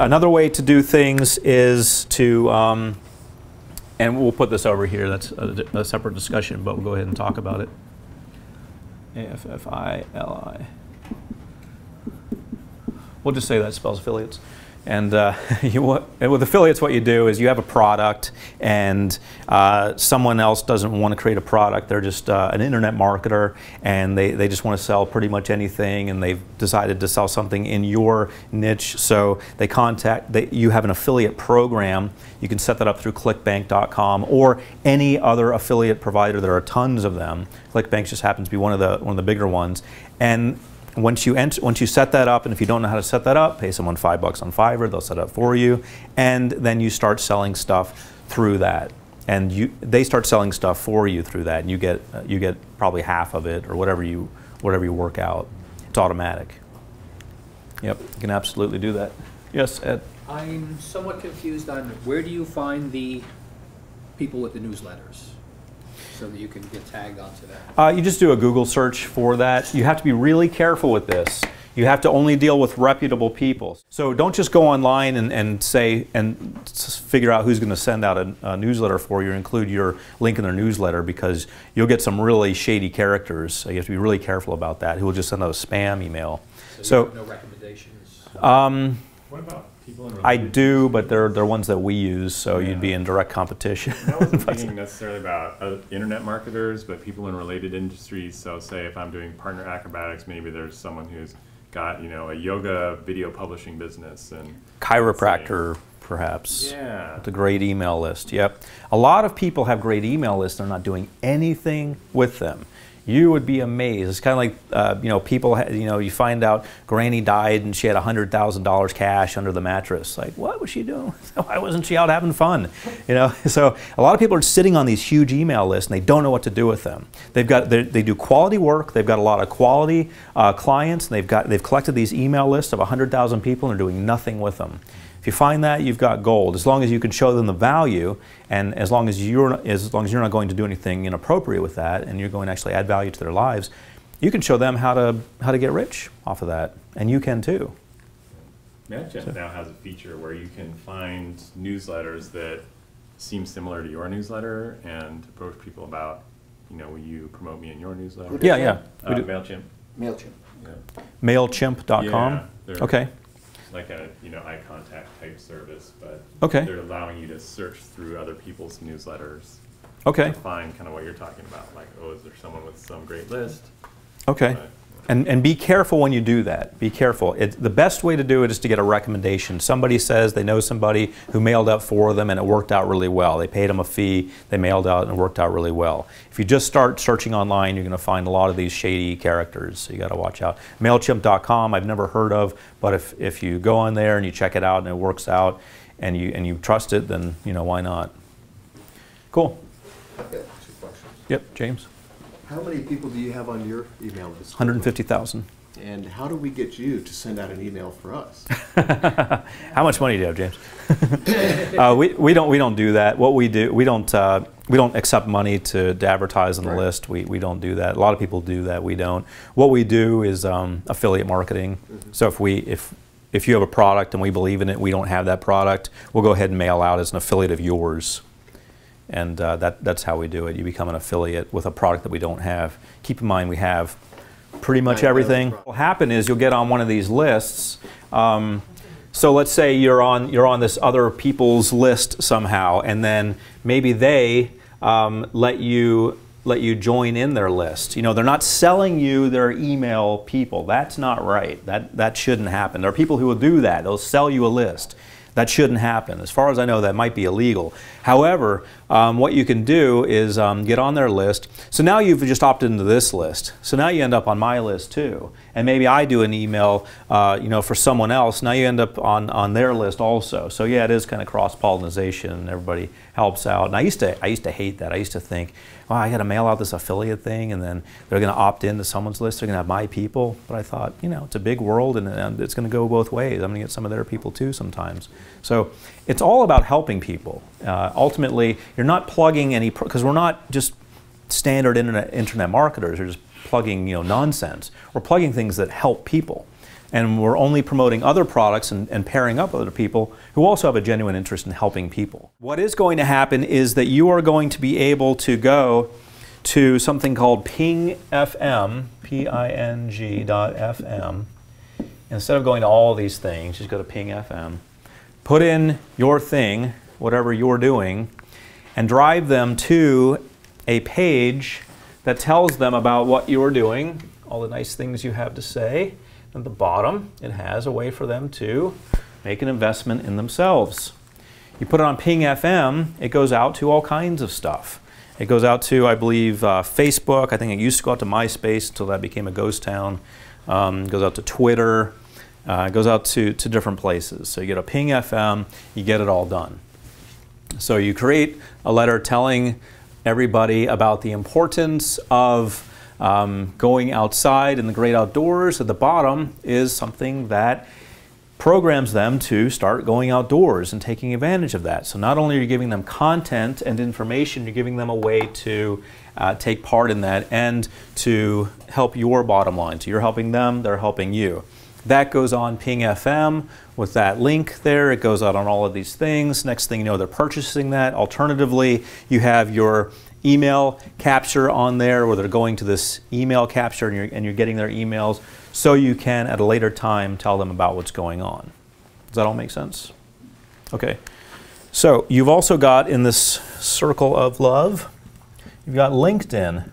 another way to do things is to, and we'll put this over here, that's a separate discussion, but we'll go ahead and talk about it. AFFILI. We'll just say that spells affiliates. And with affiliates, what you do is you have a product, and someone else doesn't want to create a product. They're just an internet marketer, and they just want to sell pretty much anything, and they've decided to sell something in your niche. So they you have an affiliate program. You can set that up through clickbank.com or any other affiliate provider. There are tons of them. ClickBank just happens to be one of the bigger ones. And once you set that up, and if you don't know how to set that up, pay someone $5 on Fiverr, they'll set it up for you, and then you start selling stuff through that. And they start selling stuff for you through that, and you get probably half of it, or whatever you work out. It's automatic. Yep, you can absolutely do that. Yes, Ed? I'm somewhat confused on where do you find the people with the newsletters, so that you can get tagged onto that? You just do a Google search for that. You have to be really careful with this. You have to only deal with reputable people. So don't just go online and figure out who's going to send out a newsletter for you or include your link in their newsletter, because you'll get some really shady characters. So you have to be really careful about that, who will just send out a spam email. So you have no recommendations? What about people in I do, but they're ones that we use, so you'd be in direct competition. I wasn't thinking necessarily about internet marketers, but people in related industries. So say if I'm doing partner acrobatics, maybe there's someone who's got, you know, a yoga video publishing business, and chiropractor, perhaps. Yeah. With a great email list. Yep. A lot of people have great email lists. They're not doing anything with them. You would be amazed. It's kind of like, you know, people, you find out Granny died and she had $100,000 cash under the mattress. Like, what was she doing? Why wasn't she out having fun? You know, so a lot of people are sitting on these huge email lists and they don't know what to do with them. They do quality work. They've got a lot of quality clients, and they've collected these email lists of 100,000 people and they're doing nothing with them. If you find that, you've got gold. As long as you can show them the value, and as long as you're not going to do anything inappropriate with that, and you're going to actually add value to their lives, you can show them how to get rich off of that, and you can too. MailChimp now has a feature where you can find newsletters that seem similar to your newsletter and approach people about, you know, will you promote me in your newsletter? Yeah. MailChimp. MailChimp. Yeah. MailChimp.com? Yeah, okay. Like a, you know, eye contact type service, but okay. They're allowing you to search through other people's newsletters. Okay. To find kind of what you're talking about, like, oh, is there someone with some great list? Okay. And be careful when you do that. Be careful. The best way to do it is to get a recommendation. Somebody says they know somebody who mailed out for them and it worked out really well. They paid them a fee, they mailed out, and it worked out really well. If you just start searching online, you're going to find a lot of these shady characters, so you got to watch out. MailChimp.com I've never heard of, but if you go on there and you check it out and it works out and you trust it, then, you know, why not? Cool. I've got 2 questions. Yep, James. How many people do you have on your email list? 150,000. And how do we get you to send out an email for us? How much money do you have, James? we don't do that. What we do, we don't accept money to advertise on the list. We don't do that. A lot of people do that. We don't. What we do is affiliate marketing. So if you have a product and we believe in it, we don't have that product, we'll go ahead and mail out as an affiliate of yours. And that's how we do it. You become an affiliate with a product that we don't have. Keep in mind, we have pretty much everything. What will happen is you'll get on one of these lists. So let's say you're on this other people's list somehow, and then maybe they let you join in their list. You know, they're not selling you their email people. That's not right. That shouldn't happen. There are people who will do that. They'll sell you a list. That shouldn't happen. As far as I know, that might be illegal. However, what you can do is get on their list. So now you've just opted into this list. So now you end up on my list too. And maybe I do an email, you know, for someone else. Now you end up on their list also. So yeah, it is kind of cross-pollination, and everybody helps out. And I used to hate that. I used to think, well, I got to mail out this affiliate thing, and then they're going to opt into someone's list. They're going to have my people. But I thought, you know, it's a big world, and it's going to go both ways. I'm going to get some of their people too sometimes. So it's all about helping people. Ultimately, you're not plugging any, because we're not just standard internet marketers. We're just plugging, you know, nonsense. We're plugging things that help people. and we're only promoting other products and pairing up with other people who also have a genuine interest in helping people. What is going to happen is that you are going to be able to go to something called Ping FM, Ping.fm. Instead of going to all these things, just go to Ping FM, put in your thing, whatever you're doing, and drive them to a page that tells them about what you're doing, all the nice things you have to say. At the bottom, it has a way for them to make an investment in themselves. You put it on Ping FM, it goes out to all kinds of stuff. It goes out to, I believe, Facebook. I think it used to go out to MySpace until that became a ghost town. It goes out to Twitter. It goes out to different places. So you get a Ping FM, you get it all done. So you create a letter telling everybody about the importance of going outside in the great outdoors. At the bottom is something that programs them to start going outdoors and taking advantage of that. So not only are you giving them content and information, you're giving them a way to take part in that and to help your bottom line. So you're helping them, they're helping you. That goes on Ping FM with that link there. It goes out on all of these things. Next thing you know, they're purchasing that. Alternatively, you have your email capture on there where they're going to this email capture and you're getting their emails so you can at a later time tell them about what's going on. Does that all make sense? Okay. So you've also got in this circle of love, you've got LinkedIn.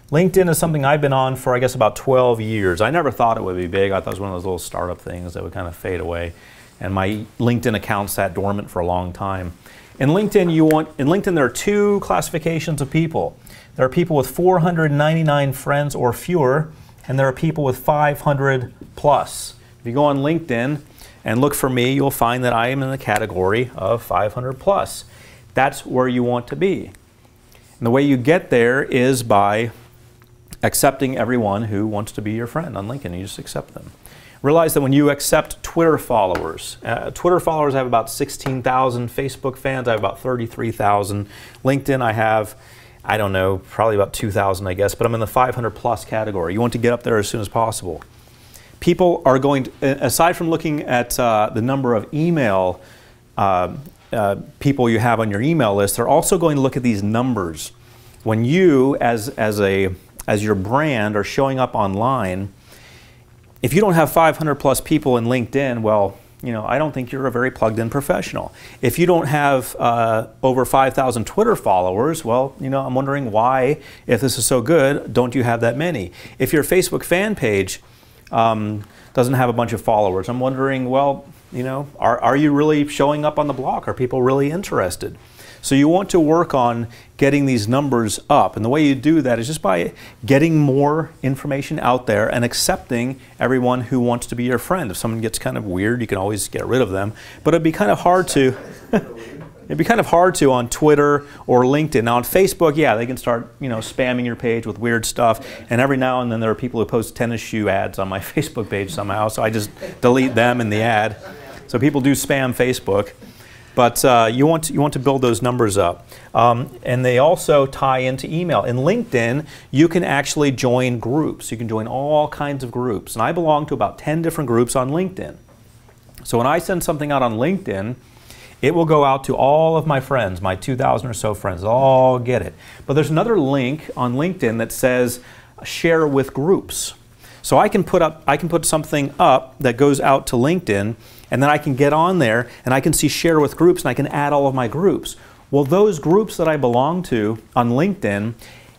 LinkedIn is something I've been on for, I guess, about 12 years. I never thought it would be big. I thought it was one of those little startup things that would kind of fade away. And my LinkedIn account sat dormant for a long time. In LinkedIn, there are two classifications of people. There are people with 499 friends or fewer, and there are people with 500 plus. If you go on LinkedIn and look for me, you'll find that I am in the category of 500 plus. That's where you want to be. And the way you get there is by accepting everyone who wants to be your friend on LinkedIn. You just accept them. Realize that when you accept Twitter followers I have about 16,000. Facebook fans, I have about 33,000. LinkedIn, I have, I don't know, probably about 2,000, I guess, but I'm in the 500 plus category. You want to get up there as soon as possible. People are going to, aside from looking at the number of email people you have on your email list, they're also going to look at these numbers. When you, as your brand, are showing up online, if you don't have 500 plus people in LinkedIn, well, you know, I don't think you're a very plugged-in professional. If you don't have over 5,000 Twitter followers, well, you know, I'm wondering why, if this is so good, don't you have that many? If your Facebook fan page doesn't have a bunch of followers, I'm wondering, well, you know, are you really showing up on the block? Are people really interested? So you want to work on getting these numbers up. And the way you do that is just by getting more information out there and accepting everyone who wants to be your friend. If someone gets kind of weird, you can always get rid of them. But it'd be kind of hard to on Twitter or LinkedIn. Now on Facebook, yeah, they can start, you know, spamming your page with weird stuff. And every now and then there are people who post tennis shoe ads on my Facebook page somehow. So I just delete them in the ad. So people do spam Facebook. But you want to build those numbers up. And they also tie into email. In LinkedIn, you can actually join groups. You can join all kinds of groups. And I belong to about 10 different groups on LinkedIn. So when I send something out on LinkedIn, it will go out to all of my friends, my 2,000 or so friends. They'll all get it. But there's another link on LinkedIn that says share with groups. So I can put something up that goes out to LinkedIn, and then I can get on there and I can see share with groups and I can add all of my groups. Well, those groups that I belong to on LinkedIn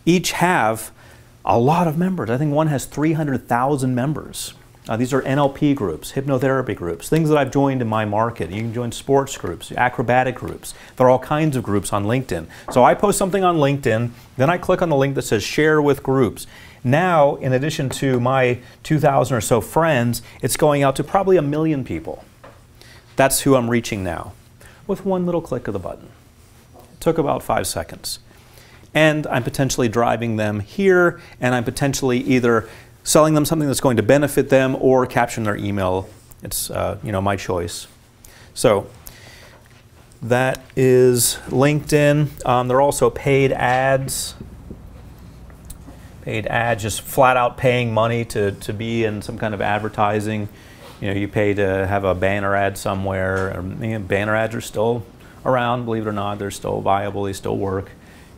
each have a lot of members. I think one has 300,000 members. These are NLP groups, hypnotherapy groups, things that I've joined in my market. You can join sports groups, acrobatic groups. There are all kinds of groups on LinkedIn. So I post something on LinkedIn, then I click on the link that says share with groups. Now, in addition to my 2,000 or so friends, it's going out to probably 1 million people. That's who I'm reaching now with one little click of the button. It took about 5 seconds. And I'm potentially driving them here, and I'm potentially either selling them something that's going to benefit them or capturing their email. It's you know, my choice. So that is LinkedIn. There are also paid ads. Paid ads, just flat out paying money to be in some kind of advertising. You know, you pay to have a banner ad somewhere. Banner ads are still around, believe it or not. They're still viable. They still work.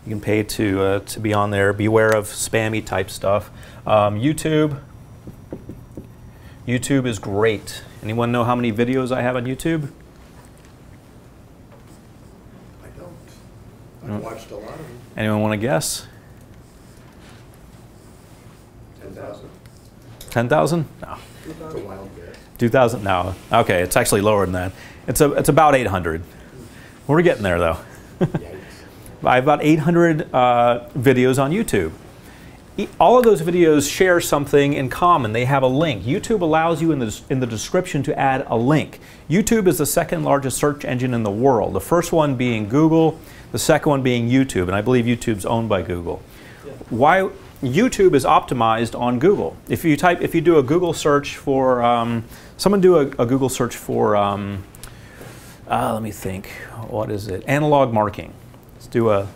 You can pay to be on there. Beware of spammy type stuff. YouTube. YouTube is great. Anyone know how many videos I have on YouTube? I don't. I've watched a lot of them. Anyone want to guess? 10,000. 10,000? No. It's a wild guess. 2,000? No. Okay, it's actually lower than that. It's about 800. We're getting there though. I have about 800 videos on YouTube. All of those videos share something in common. They have a link. YouTube allows you in the description to add a link. YouTube is the second largest search engine in the world. The first one being Google, the second one being YouTube, and I believe YouTube's owned by Google. Yeah. Why? YouTube is optimized on Google. If you do a Google search for, someone do a Google search for, let me think, what is it? Analog marking. Let's do a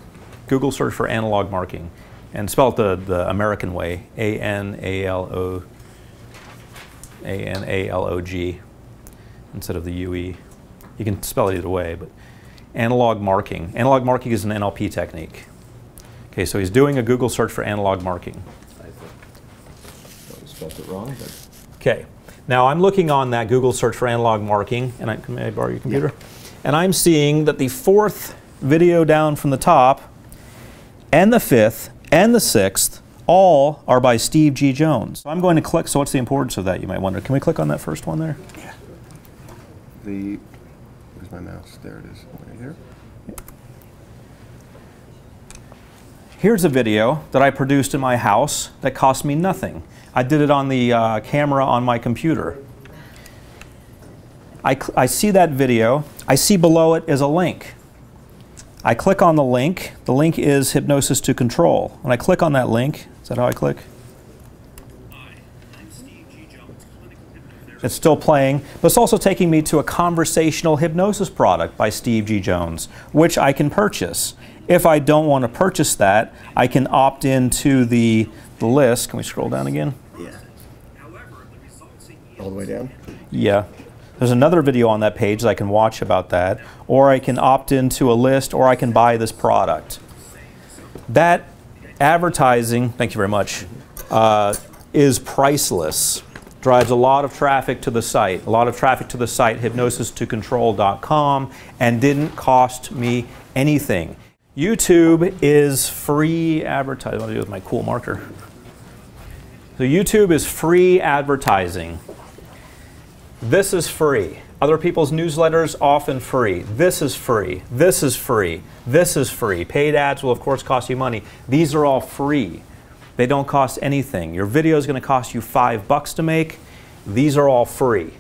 Google search for analog marking. And spell it the American way, A-N-A-L-O-G instead of the U-E. You can spell it either way, but analog marking. Analog marking is an NLP technique. Okay, so he's doing a Google search for analog marking. I spelled it wrong, but... Okay, now I'm looking on that Google search for analog marking, and may I borrow your computer? Yeah. And I'm seeing that the fourth video down from the top, and the fifth, and the sixth, all are by Steve G. Jones. So I'm going to click, so what's the importance of that, you might wonder. Can we click on that first one there? Yeah. Where's my mouse? There it is, right here. Here's a video that I produced in my house that cost me nothing. I did it on the camera on my computer. I see that video. I see below it is a link. I click on the link. The link is Hypnosis to Control. When I click on that link, is that how I click? It's still playing, but it's also taking me to a conversational hypnosis product by Steve G. Jones, which I can purchase. If I don't want to purchase that, I can opt into the list. Can we scroll down again? Yeah. All the way down? Yeah. There's another video on that page that I can watch about that, or I can opt into a list, or I can buy this product. That advertising, thank you very much, is priceless. Drives a lot of traffic to the site, hypnosistocontrol.com, and didn't cost me anything. YouTube is free advertising. What do I do with my cool marker? So YouTube is free advertising. This is free. Other people's newsletters, often free. This is free. This is free. This is free. Paid ads will, of course, cost you money. These are all free. They don't cost anything. Your video is going to cost you $5 to make. These are all free.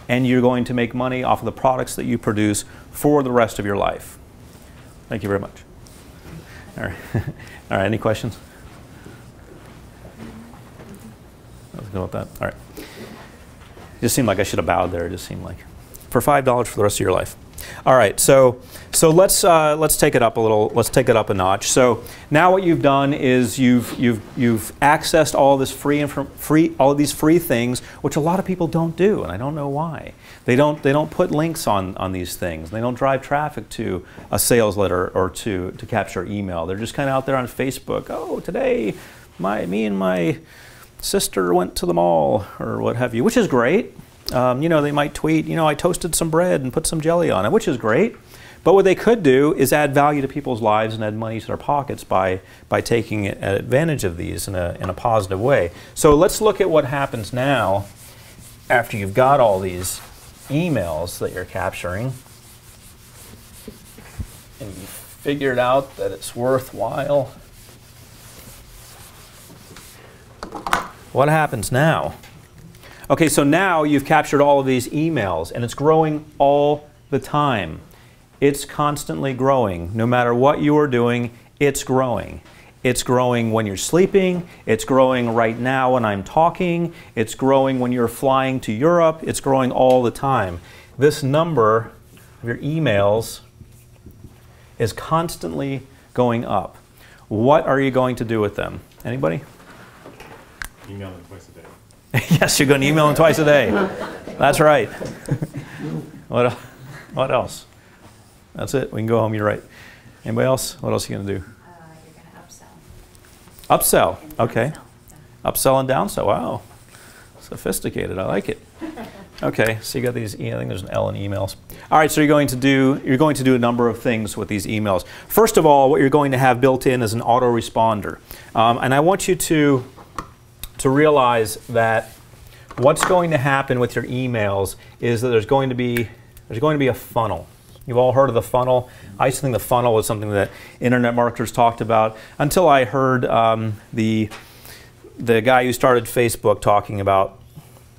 And you're going to make money off of the products that you produce for the rest of your life. Thank you very much. All right. All right, any questions? Let's go with that. All right. It just seemed like I should have bowed there. It just seemed like for $5 for the rest of your life. All right, so let's take it up a little. Let's take it up a notch. So now what you've done is you've accessed all this all of these free things, which a lot of people don't do, and I don't know why. They don't put links on these things. They don't drive traffic to a sales letter or to capture email. They're just kind of out there on Facebook. Oh, today me and my sister went to the mall or what have you, which is great. You know, they might tweet, you know, I toasted some bread and put some jelly on it, which is great. But what they could do is add value to people's lives and add money to their pockets by taking advantage of these in a positive way. So let's look at what happens now after you've got all these emails that you're capturing and you figured out that it's worthwhile. What happens now? Okay, so now you've captured all of these emails, and it's growing all the time. It's constantly growing. No matter what you are doing, it's growing. It's growing when you're sleeping. It's growing right now when I'm talking. It's growing when you're flying to Europe. It's growing all the time. This number of your emails is constantly going up. What are you going to do with them? Anybody? email them twice a day. Yes, you're going to email them twice a day. That's right. What else? That's it. We can go home. You're right. Anybody else? What else are you going to do? You're going to upsell. Upsell. And Okay. downsell. Yeah. Upsell and downsell. Wow. Sophisticated. I like it. Okay. So you got these. I think there's an L in emails. All right. So you're going to do a number of things with these emails. First of all, what you're going to have built in is an autoresponder, and I want you to realize that what's going to happen with your emails is that there's going to be a funnel. You've all heard of the funnel. I used to think the funnel was something that internet marketers talked about until I heard the guy who started Facebook talking about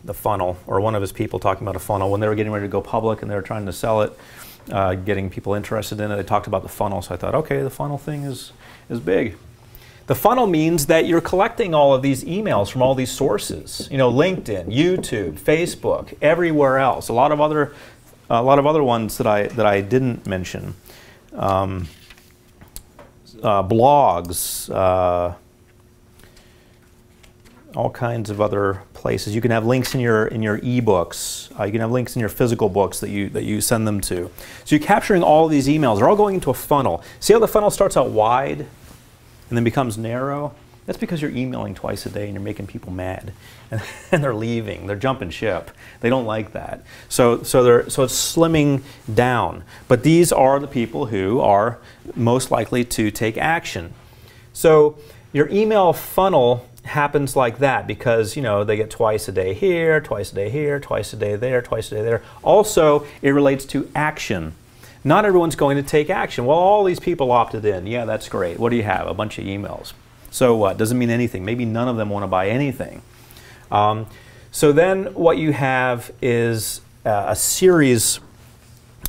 the funnel, or one of his people talking about a funnel when they were getting ready to go public and they were trying to sell it, getting people interested in it. They talked about the funnel, so I thought, okay, the funnel thing is big. The funnel means that you're collecting all of these emails from all these sources. You know, LinkedIn, YouTube, Facebook, everywhere else. A lot of other ones that I didn't mention. Blogs, all kinds of other places. You can have links in your ebooks. You can have links in your physical books that you send them to. So you're capturing all of these emails. They're all going into a funnel. See how the funnel starts out wide and then becomes narrow? That's because you're emailing twice a day and you're making people mad, and they're leaving. They're jumping ship. They don't like that. So it's slimming down. But these are the people who are most likely to take action. So your email funnel happens like that because, you know, they get twice a day here, twice a day here, twice a day there, twice a day there. Also, it relates to action. Not everyone's going to take action. Well, all these people opted in. Yeah, that's great. What do you have? A bunch of emails. So what? Doesn't mean anything. Maybe none of them want to buy anything. So then what you have is a series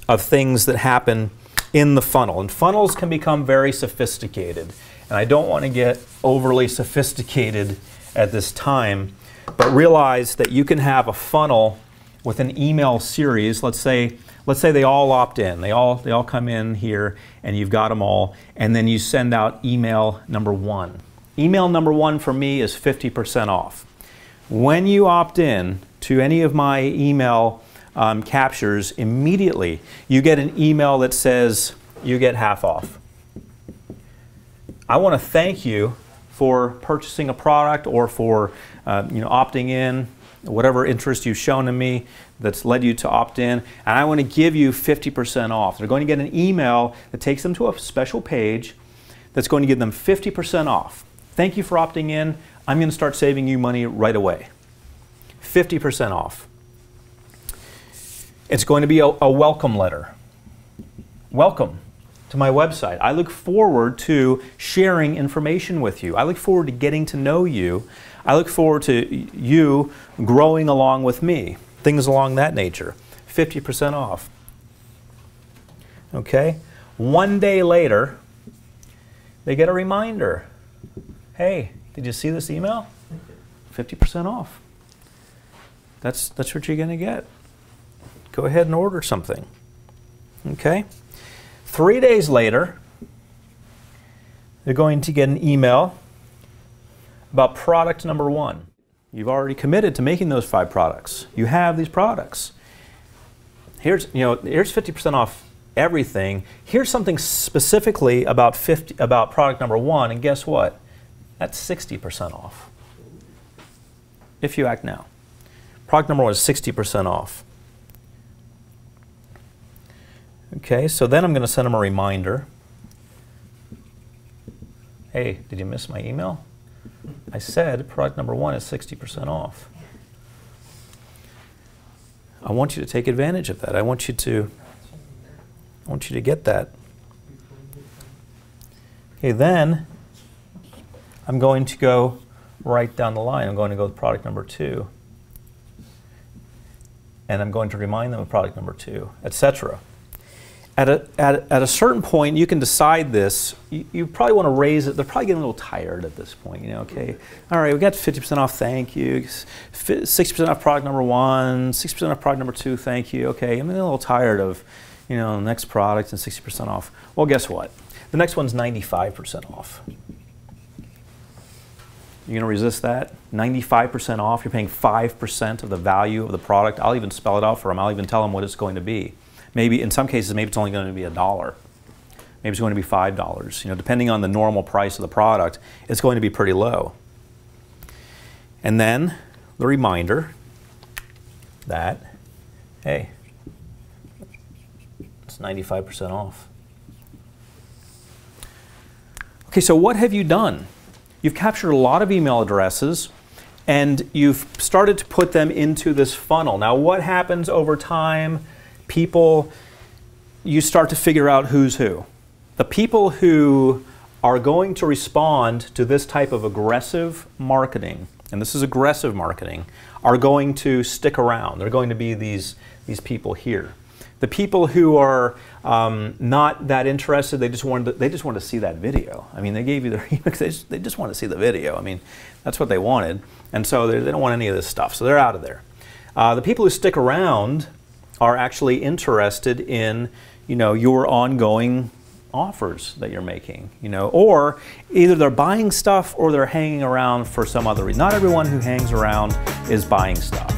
of things that happen in the funnel. And funnels can become very sophisticated. And I don't want to get overly sophisticated at this time, but realize that you can have a funnel with an email series. Let's say they all opt in. They all come in here and you've got them all, and then you send out email number 1. Email number 1 for me is 50% off. When you opt in to any of my email captures, immediately you get an email that says you get half off. I want to thank you for purchasing a product or for opting in, whatever interest you've shown in me that's led you to opt in, and I want to give you 50% off. They're going to get an email that takes them to a special page that's going to give them 50% off. Thank you for opting in. I'm going to start saving you money right away. 50% off. It's going to be a welcome letter. Welcome to my website. I look forward to sharing information with you. I look forward to getting to know you. I look forward to you growing along with me. Things along that nature. 50% off. Okay? 1 day later, they get a reminder. Hey, did you see this email? 50% off. That's what you're going to get. Go ahead and order something. Okay? 3 days later, they're going to get an email about product number 1. You've already committed to making those 5 products. You have these products. Here's 50% off everything. Here's something specifically about product number 1, and guess what? That's 60% off. If you act now. Product number 1 is 60% off. Okay, so then I'm going to send them a reminder. Hey, did you miss my email? I said product number 1 is 60% off. I want you to take advantage of that. I want you to get that. Okay, then I'm going to go right down the line. I'm going to go with product number 2. And I'm going to remind them of product number 2, etc. At a certain point, you can decide this. You probably want to raise it. They're probably getting a little tired at this point. Okay, all right, we got 50% off, thank you. 60% off product number 1, 60% off product number 2, thank you. Okay, I'm getting a little tired of, the next product and 60% off. Well, guess what? The next one's 95% off. You're going to resist that? 95% off. You're paying 5% of the value of the product. I'll even spell it out for them. I'll even tell them what it's going to be. Maybe in some cases, maybe it's only going to be $1. Maybe it's going to be $5. You know, depending on the normal price of the product, it's going to be pretty low. And then the reminder that, hey, it's 95% off. Okay, so what have you done? You've captured a lot of email addresses and you've started to put them into this funnel. Now what happens over time? People, you start to figure out who's who. The people who are going to respond to this type of aggressive marketing, and this is aggressive marketing, are going to stick around. They're going to be these people here. The people who are not that interested, they just wanted to see that video. I mean, they gave you their email, they just want to see the video. I mean, that's what they wanted. And so they don't want any of this stuff, so they're out of there. The people who stick around are actually interested in, you know, your ongoing offers that you're making, you know, or either they're buying stuff or they're hanging around for some other reason. Not everyone who hangs around is buying stuff.